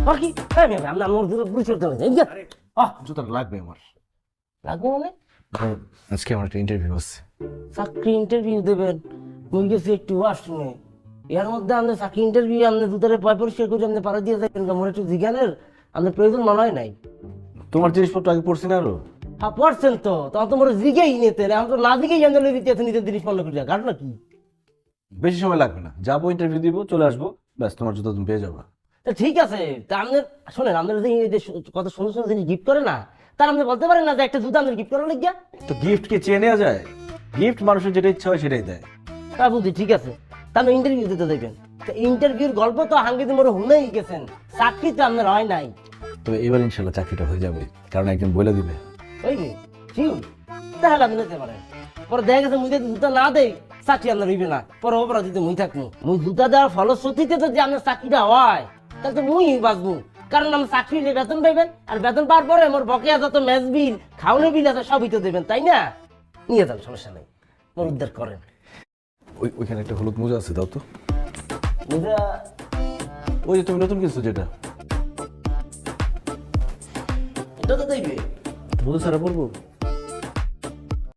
বাকি আমি আমরা মোর দূরে বুঝতে পারছি না জুতা লাগবে আমার। লাগবো মানে আজকে আমার একটা ইন্টারভিউ আছে। চাকরি ইন্টারভিউ দেবেন মুই গেছি একটু ওয়াশরুমে এর মধ্যে আমাদের চাকরি ইন্টারভিউ আমাদের দুটারে পয় পরিষ্কার করে আমাদের পাড়া দিয়ে যাবেন মোর একটু জিজ্ঞানের আমাদের প্রয়োজন মনে হয় নাই। তোমার জিনিসপত্র আগে পড়ছি না আরো? হ্যাঁ পড়ছেন তো তখন তো মোর জিগেই নিতে এখন তো না জিগেই জানতে দিতে নিজের জিনিস মনে করি ঘটনা কি? বেশি সময় লাগবে না, যাবো ইন্টারভিউ দিব চলে আসবো, ব্যাস তোমার জুতা তুমি পেয়ে যাবা। তা ঠিক আছে তা আপনার শোনেন আপনার যে কত সুন্দর সুন্দর জিনিস গিফট করে না তার আপনি বলতে পারেন না যে একটা জুতা আপনার গিফট করার লাগিয়া? তো গিফট কি চেয়ে নেওয়া যায়? গিফট মানুষের যেটা ইচ্ছা হয় সেটাই দেয়। তা বুঝি ঠিক আছে তাহলে ইন্টারভিউ দিতে দেবেন ইন্টারভিউর গল্প তো হাঙ্গি মোর শুনেই গেছেন চাকরি তো আপনার হয় নাই। তবে এবার ইনশাল্লাহ চাকরিটা হয়ে যাবে, কারণ একজন বলে দিবে। ওই রে ঠিক তাহলে আপনি নিতে পারেন পরে দেখা গেছে মুই যদি জুতা না দেই চাকরি আপনার হইবে না পরে অপরাধীতে মুই থাকবো মুই জুতা দেওয়ার ফলশ্রুতিতে তো যে আপনার চাকরিটা হয় তাহলে তো মুই বাঁচবো কারণ আমার চাকরি নিয়ে বেতন পাইবেন আর বেতন পাওয়ার পরে মোর বকেয়া যত ম্যাচ বিল খাওয়ানোর বিল আছে সবই তো দেবেন তাই না? নিয়ে যান সমস্যা নেই মোর উদ্ধার করেন। ওইখানে একটা হলুদ মোজা আছে, দাও তো। মোজা ওই যে তুমি নতুন কিছু যেটা এটা তো দেখবে মোজা ছাড়া পরবো।